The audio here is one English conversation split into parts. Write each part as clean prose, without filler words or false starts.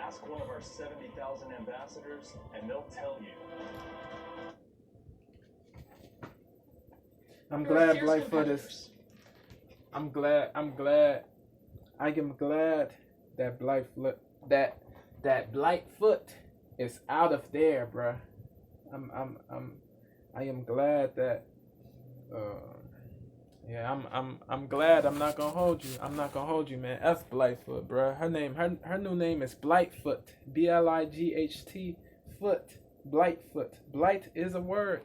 Ask one of our 70,000 ambassadors, and they'll tell you. I'm glad Blightfoot is. I'm glad I am glad that Blightfoot is out of there, bruh. I am glad that I'm glad. I'm not gonna hold you. I'm not gonna hold you, man. F Blightfoot, bruh. Her new name is Blightfoot. Blight foot. Blightfoot. Blight is a word.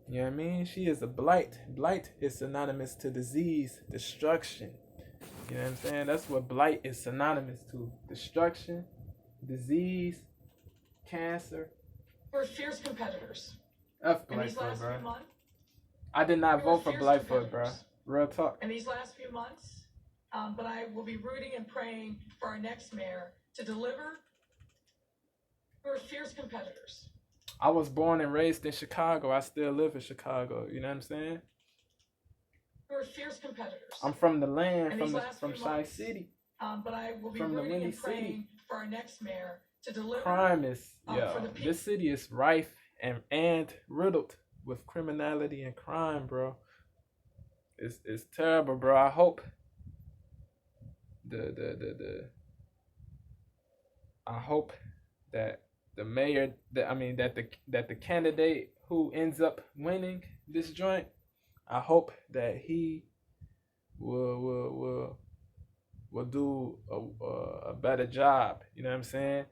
You know what I mean? She is a blight. Blight is synonymous to disease, destruction. You know what I'm saying? That's what blight is synonymous to. Destruction, disease, cancer. We're fierce competitors. F Blightfoot, bro. I did not vote for Blightfoot, bro. Real talk. In these last few months, but I will be rooting and praying for our next mayor to deliver. We're fierce competitors. I was born and raised in Chicago. I still live in Chicago. You know what I'm saying? We're fierce competitors. I'm from the land, from Chi City. But I will be rooting and praying for our next mayor to deliver. Crime is, this city is rife and riddled with criminality and crime, bro. It's terrible, bro. I hope I hope that the mayor, that the candidate who ends up winning this joint, I hope that he will do a better job. You know what I'm saying?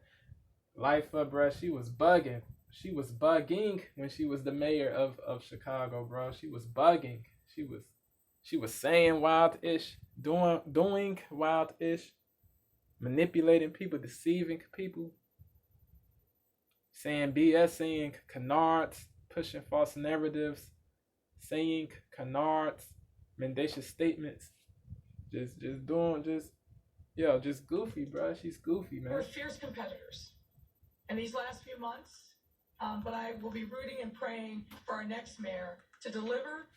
Lightfoot, bro, she was bugging. She was bugging when she was the mayor of Chicago, bro. She was bugging. She was saying wild-ish, doing wild-ish, manipulating people, deceiving people, saying BS, saying canards, pushing false narratives, saying canards, mendacious statements, just goofy, bro. She's goofy, man. We're fierce competitors. In these last few months, but I will be rooting and praying for our next mayor to deliver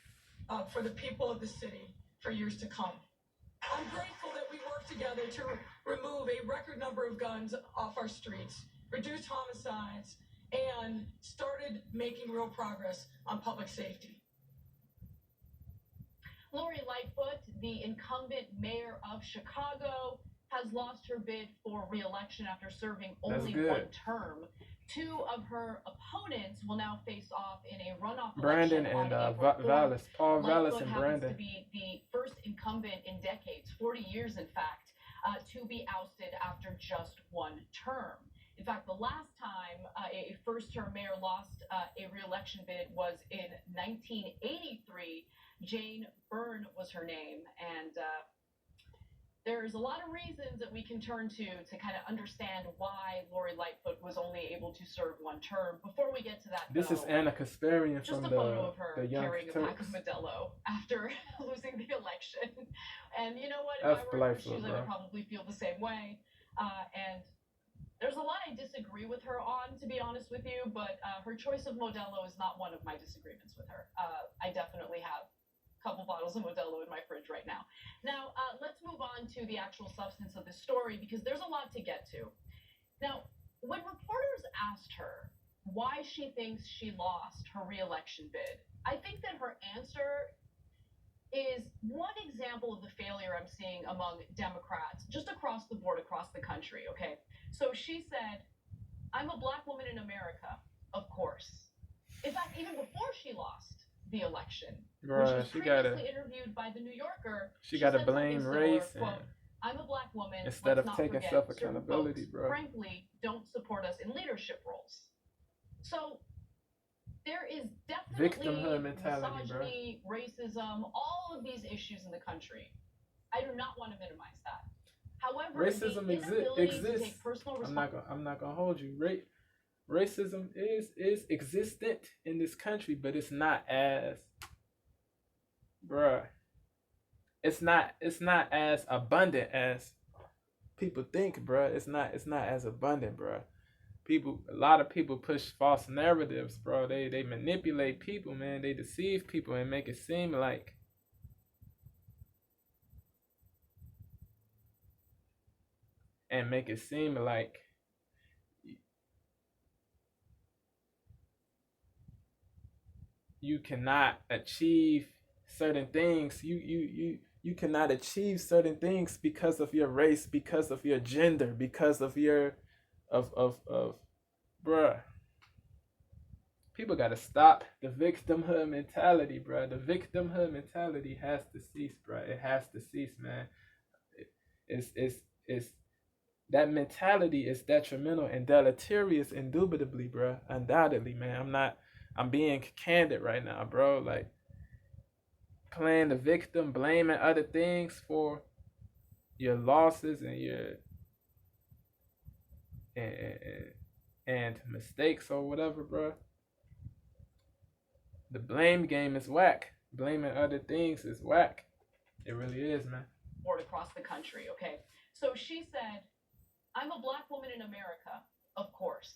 for the people of the city for years to come. I'm grateful that we worked together to remove a record number of guns off our streets, reduced homicides, and started making real progress on public safety. Lori Lightfoot, the incumbent mayor of Chicago, has lost her bid for re-election after serving only one term. Two of her opponents will now face off in a runoff Brandon election and Vallis. Paul Vallis Lightfoot and happens Brandon. to be the first incumbent in decades, 40 years in fact, to be ousted after just one term. In fact, the last time a first-term mayor lost a re-election bid was in 1983. Jane Byrne was her name, and there's a lot of reasons that we can turn to kind of understand why Lori Lightfoot was only able to serve one term. Before we get to that, this is Anna Kasparian just from a photo of her the Young carrying Turks. a pack of Modelo after losing the election. And you know what? If I were in her shoes, I would probably feel the same way. And there's a lot I disagree with her on, to be honest with you, but her choice of Modelo is not one of my disagreements with her. I definitely have couple bottles of Modelo in my fridge right now. Now, let's move on to the actual substance of this story, because there's a lot to get to. Now, when reporters asked her why she thinks she lost her re-election bid, I think that her answer is one example of the failure I'm seeing among Democrats just across the board, across the country, okay? So she said, I'm a black woman in America, of course. In fact, even before she lost the election, Bruh, she got interviewed by the New Yorker. She got to blame race, quote, I'm a black woman instead of taking self-accountability, bro. Frankly, don't support us in leadership roles. So there is definitely victimhood mentality, misogyny, racism, all of these issues in the country. I do not want to minimize that. However, racism exists. I'm not gonna hold you. Racism is existent in this country, but it's not as, bruh. It's not as abundant as people think, bruh. It's not as abundant, bruh. A lot of people push false narratives, bro. They manipulate people, man. They deceive people and make it seem like you cannot achieve certain things. You cannot achieve certain things because of your race, because of your gender, because of your of bruh. People gotta stop the victimhood mentality, bruh. The victimhood mentality has to cease, bruh. It has to cease, man. It's that mentality is detrimental and deleterious, indubitably, bruh. Undoubtedly, man. I'm being candid right now, bro. Like, playing the victim, blaming other things for your losses and your and mistakes or whatever, bro. The blame game is whack. Blaming other things is whack. It really is, man. Or across the country, okay? So she said, I'm a black woman in America, of course.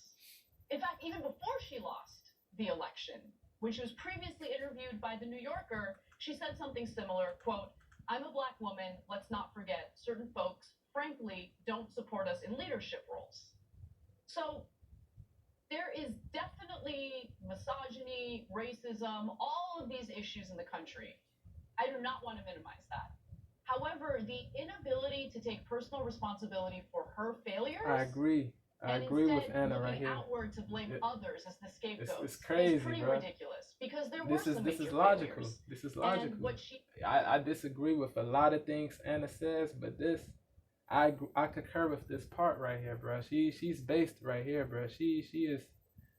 In fact, even before she lost the election, when she was previously interviewed by The New Yorker, she said something similar, quote, I'm a black woman, let's not forget, certain folks, frankly, don't support us in leadership roles. So there is definitely misogyny, racism, all of these issues in the country. I do not want to minimize that. However, the inability to take personal responsibility for her failures. I agree. I agree with Anna right here. Outward to blame others as the scapegoats. It's crazy, it's pretty bro. Ridiculous because there were some this major is logical. failures. This is logical. And what she... I disagree with a lot of things Anna says, but this I concur with this part right here, bro. She's based right here, bro. She is.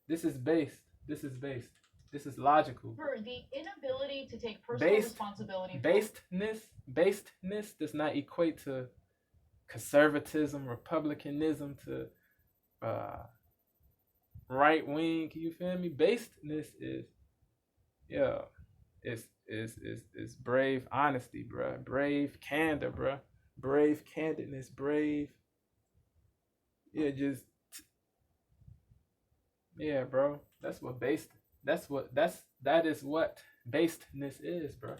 This is based. This is based. This is logical. For the inability to take personal responsibility. Basedness does not equate to conservatism, republicanism, to right wing. You feel me? Basedness is, yeah, is brave honesty, bruh. Brave candor, bruh. Brave candidness, brave. Yeah, just yeah, bro. That is what basedness is, bro.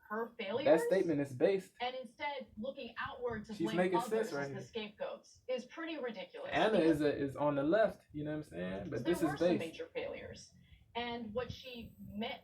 Her failures. That statement is based. And instead looking outward to She's blame others right as the scapegoats is pretty ridiculous. Anna is on the left, you know what I'm saying? But this is based. There were some major failures. And what she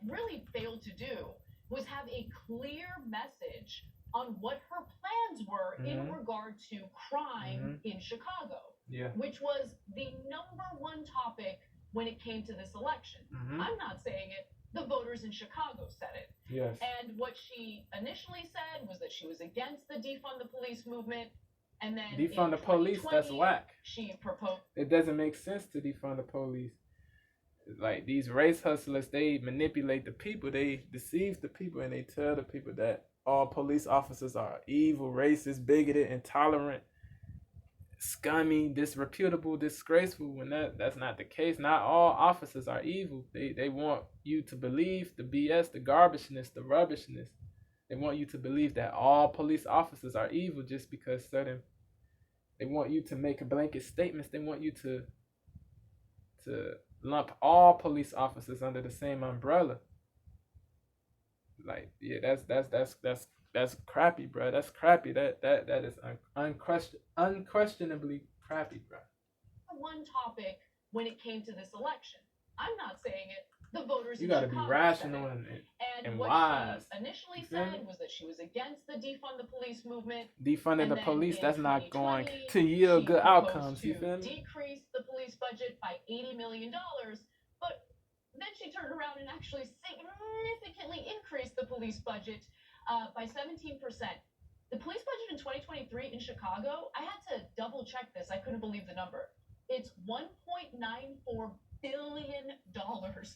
really failed to do was have a clear message on what her plans were in regard to crime in Chicago. Yeah. Which was the #1 topic when it came to this election. I'm not saying it. The voters in Chicago said it. Yes. And what she initially said was that she was against the defund the police movement. And then defund the police, that's whack. She proposed. It doesn't make sense to defund the police. Like, these race hustlers, they manipulate the people, they deceive the people, and they tell the people that all police officers are evil, racist, bigoted, intolerant, scummy, disreputable, disgraceful, when that's not the case. Not all officers are evil. They want you to believe the BS, the garbageness, the rubbishness. They want you to believe that all police officers are evil just because they want you to make a blanket statements. They want you to lump all police officers under the same umbrella. Like, yeah, that's crappy, bro. That's crappy. That is unquestionably crappy, bro. One topic when it came to this election. I'm not saying it. The voters. You gotta be rational and wise. She initially said was that she was against the defund the police movement. Defunding the police, that's not going to yield good outcomes. You feel me? Decrease the police budget by $80 million, but then she turned around and actually significantly increased the police budget by 17%. The police budget in 2023 in Chicago, I had to double check this. I couldn't believe the number. It's $1.94 billion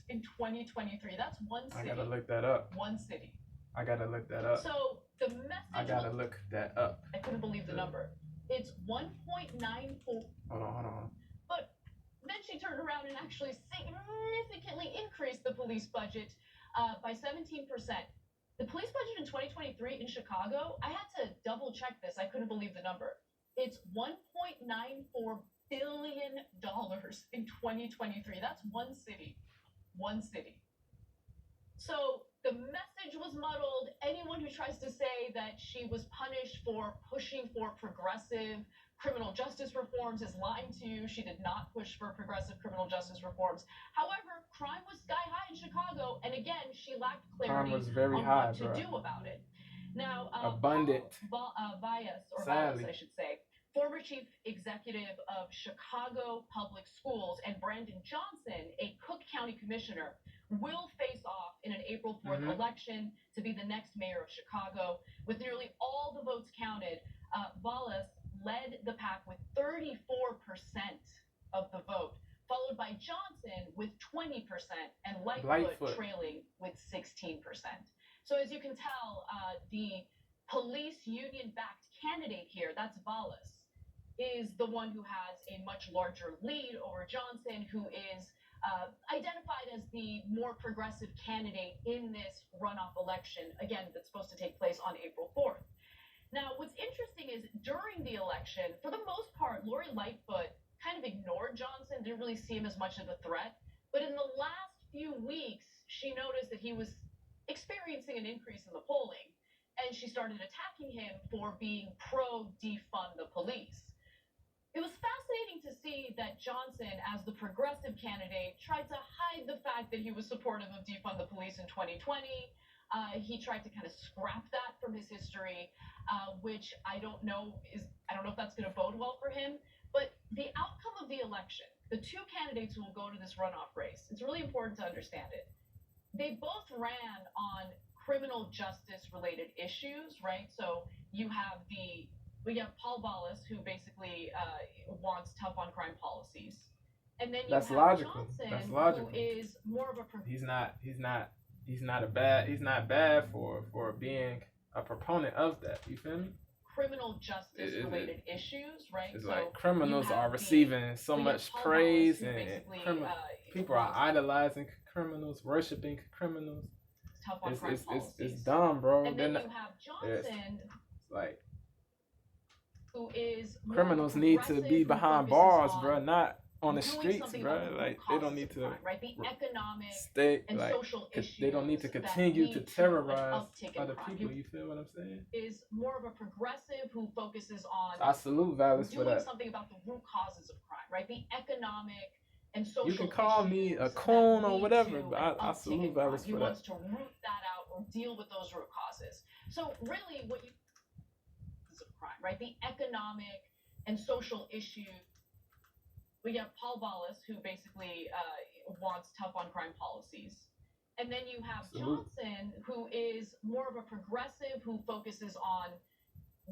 in 2023. That's one city. I gotta look that up. One city. I gotta look that up. So the message. I gotta look that up. I couldn't believe the number. It's 1.94. Hold on. But then she turned around and actually significantly increased the police budget by 17%. The police budget in 2023 in Chicago, I had to double check this. I couldn't believe the number. It's $1.94 billion in 2023. That's one city. One city. So the message was muddled. Anyone who tries to say that she was punished for pushing for progressive criminal justice reforms is lying to you. She did not push for progressive criminal justice reforms. However, crime was sky high in Chicago, and again, she lacked clarity on what to do about it. Now, Vias, I should say, former chief executive of Chicago Public Schools, and Brandon Johnson, a Cook County commissioner, will face off in an April 4th election to be the next mayor of Chicago. With nearly all the votes counted, Vallas led the pack with 34% of the vote, followed by Johnson with 20% and Lightfoot trailing with 16%. So as you can tell, the police union-backed candidate here, that's Vallas, is the one who has a much larger lead over Johnson, who is identified as the more progressive candidate in this runoff election, again, that's supposed to take place on April 4th. Now, what's interesting is during the election, for the most part, Lori Lightfoot kind of ignored Johnson, didn't really see him as much of a threat. But in the last few weeks, she noticed that he was experiencing an increase in the polling, and she started attacking him for being pro-defund the police. It was fascinating to see that Johnson, as the progressive candidate, tried to hide the fact that he was supportive of defund the police in 2020. He tried to kind of scrap that from his history, which I don't know if that's going to bode well for him. But the outcome of the election, the two candidates who will go to this runoff race, it's really important to understand it. They both ran on criminal justice related issues, right? So we have Paul Vallas, who basically wants tough on crime policies, and then you have Johnson, who is more of a he's not bad for being a proponent of that. You feel me? Criminal justice related issues, right? It's so like criminals are receiving so much praise, and people are idolizing criminals, worshiping criminals. It's dumb, bro. And then you have Johnson, like, who is criminals need to be behind bars, bro, not on the streets, bro. Like, they don't need to the economic stay and like social issues they don't need to continue to terrorize other people. You feel what I'm saying? Is more of a progressive who focuses on I salute Vallas for that. Doing something about the root causes of crime, right? The economic and social. You can call me a coon or whatever, but I salute Vallas for that. He wants to root that out or deal with those root causes. So really, what you of crime, right? The economic and social issues. We have Paul Vallas, who basically wants tough on crime policies. And then you have Johnson, who is more of a progressive who focuses on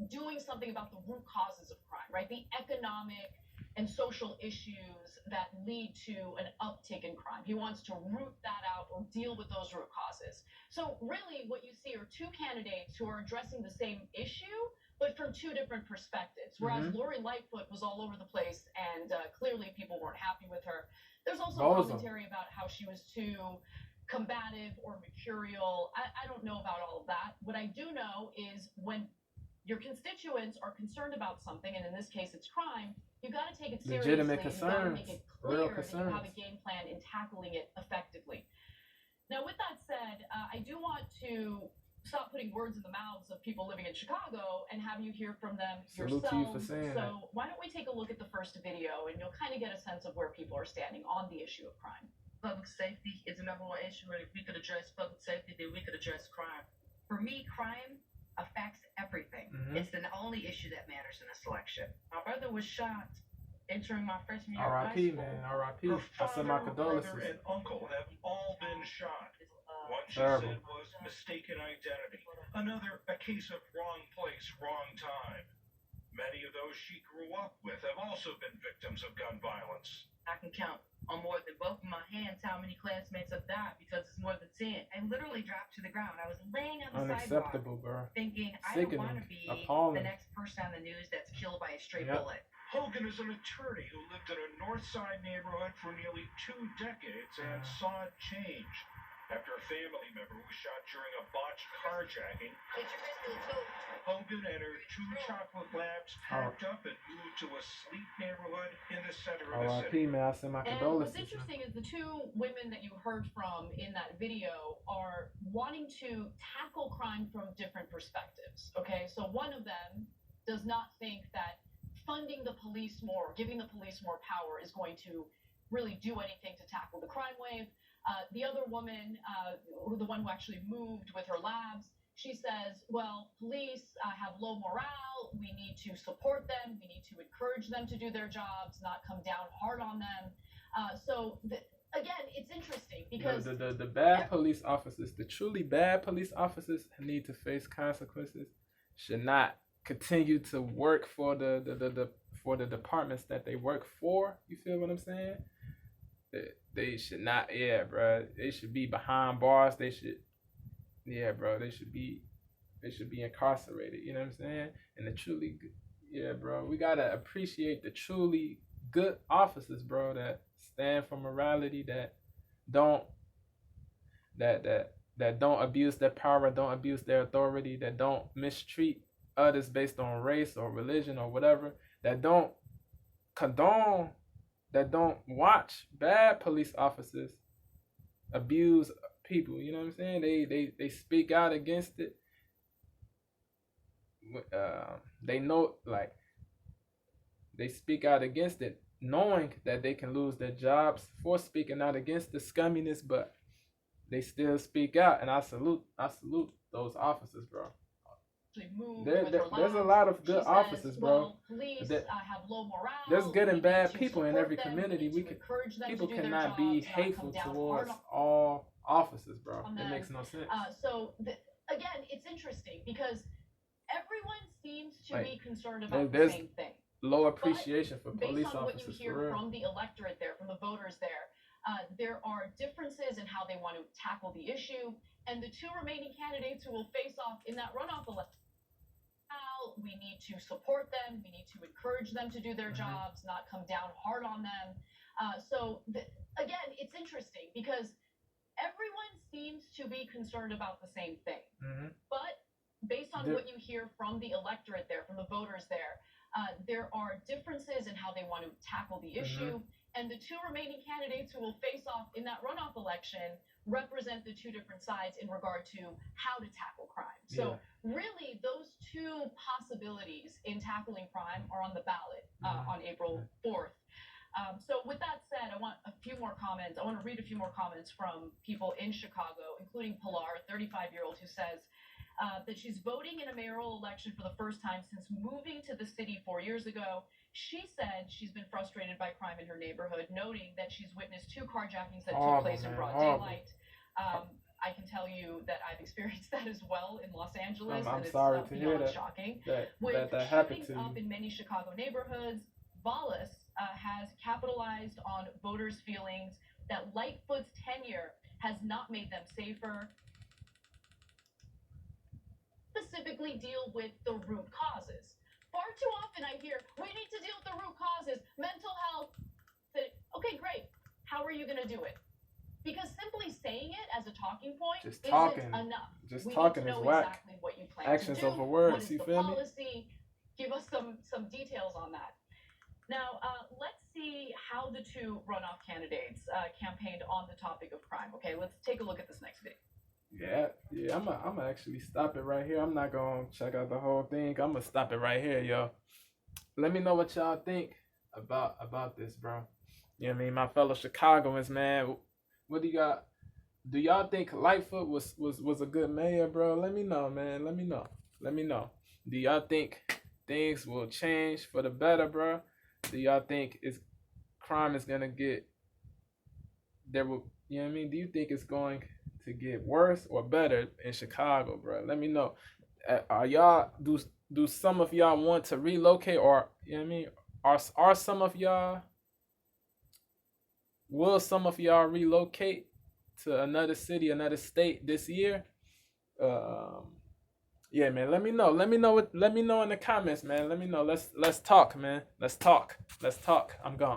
doing something about the root causes of crime, right? The economic and social issues that lead to an uptick in crime. He wants to root that out or deal with those root causes. So really what you see are two candidates who are addressing the same issue, but from two different perspectives. Whereas Lori Lightfoot was all over the place, and clearly people weren't happy with her. There's also commentary about how she was too combative or mercurial. I don't know about all of that. What I do know is when your constituents are concerned about something, and in this case it's crime, you got to take it seriously. Legitimate concerns. You got to make it clear that you have a game plan in tackling it effectively. Now, with that said, I do want to stop putting words in the mouths of people living in Chicago and have you hear from them yourselves. Salute to you for saying that. So why don't we take a look at the first video, and you'll kind of get a sense of where people are standing on the issue of crime. Public safety is the number one issue, and if we could address public safety, then we could address crime. For me, crime affects everything. It's the only issue that matters in this election. My brother was shot entering my freshman year of high school. R.I.P., man, R.I.P. I send my condolences. Mother and uncle have all been shot. One, she said, was mistaken identity. Another, a case of wrong place, wrong time. Many of those she grew up with have also been victims of gun violence. I can count on more than both of my hands how many classmates have died, because it's more than 10. I literally dropped to the ground. I was laying on the sidewalk thinking, I don't want to be the next person on the news that's killed by a stray bullet. Hogan is an attorney who lived in a North Side neighborhood for nearly 2 decades and saw it change after a family member was shot during a botched carjacking. Hogan and her 2 chocolate labs packed up and moved to a sleep neighborhood in the center of the city. Man, I send my condolences. And what's interesting is the 2 women that you heard from in that video are wanting to tackle crime from different perspectives. Okay, so one of them does not think that funding the police more, giving the police more power is going to really do anything to tackle the crime wave. The other woman, the one who actually moved with her labs, she says, well, police have low morale. We need to support them. We need to encourage them to do their jobs, not come down hard on them. Again, it's interesting because the bad police officers, the truly bad police officers need to face consequences, should not continue to work for the departments that they work for. You feel what I'm saying? They should not, yeah, bro. They should be behind bars. They should, yeah, bro. They should be incarcerated. You know what I'm saying? And the truly, yeah, bro. We gotta appreciate the truly good officers, bro, that stand for morality, that don't abuse their power, don't abuse their authority, that don't mistreat others based on race or religion or whatever, that don't condone, that don't watch bad police officers abuse people. You know what I'm saying? They speak out against it. They know, like, they speak out against it, knowing that they can lose their jobs for speaking out against the scumminess, but they still speak out, and I salute those officers, bro. There's a lot of good officers, bro. Police have low morale. There's good and bad people in every community. People cannot be hateful towards all officers, bro. It makes no sense. Again, it's interesting because everyone seems to be concerned about the same thing. Low appreciation for police based on officers. What you hear from the electorate there, from the voters there are differences in how they want to tackle the issue, and the two remaining candidates who will face off in that runoff election, we need to support them, we need to encourage them to do their jobs, not come down hard on them. Again, it's interesting because everyone seems to be concerned about the same thing, but based on what you hear from the electorate there, from the voters there are differences in how they want to tackle the issue, and the two remaining candidates who will face off in that runoff election represent the two different sides in regard to how to tackle crime. So really, those two possibilities in tackling crime are on the ballot on April 4th. So with that said, I want a few more comments. I want to read a few more comments from people in Chicago, including Pilar, a 35-year-old, who says that she's voting in a mayoral election for the first time since moving to the city 4 years ago. She said she's been frustrated by crime in her neighborhood, noting that she's witnessed 2 carjackings that took place in broad daylight. I can tell you that I've experienced that as well in Los Angeles, I'm and it's sorry to hear that. Shocking. That happened With shootings to you. up in many Chicago neighborhoods, Vallis has capitalized on voters' feelings that Lightfoot's tenure has not made them safer. Specifically deal with the root causes. Far too often I hear, we need to deal with the root causes, mental health. Okay, great. How are you going to do it? Because simply saying it as a talking point isn't enough. Just talking is whack. Exactly what you plan Actions to do. over words. What is You the feel me? policy? Give us some details on that. Now, let's see how the two runoff candidates campaigned on the topic of crime. Okay, let's take a look at this next video. Yeah, I'm gonna actually stop it right here. I'm not gonna check out the whole thing. I'm gonna stop it right here, yo. Let me know what y'all think about this, bro. You know what I mean? My fellow Chicagoans, man. What do y'all think Lightfoot was a good mayor, bro? Let me know, man. Let me know. Do y'all think things will change for the better, bro? Do y'all think crime is gonna get there? You know what I mean? Do you think it's going to get worse or better in Chicago, bro? Let me know. Are y'all do some of y'all want to relocate, or you know what I mean? Are some of y'all, will some of y'all relocate to another city, another state this year? Yeah, man. Let me know. Let me know in the comments, man. Let me know. Let's talk, man. Let's talk. I'm gone.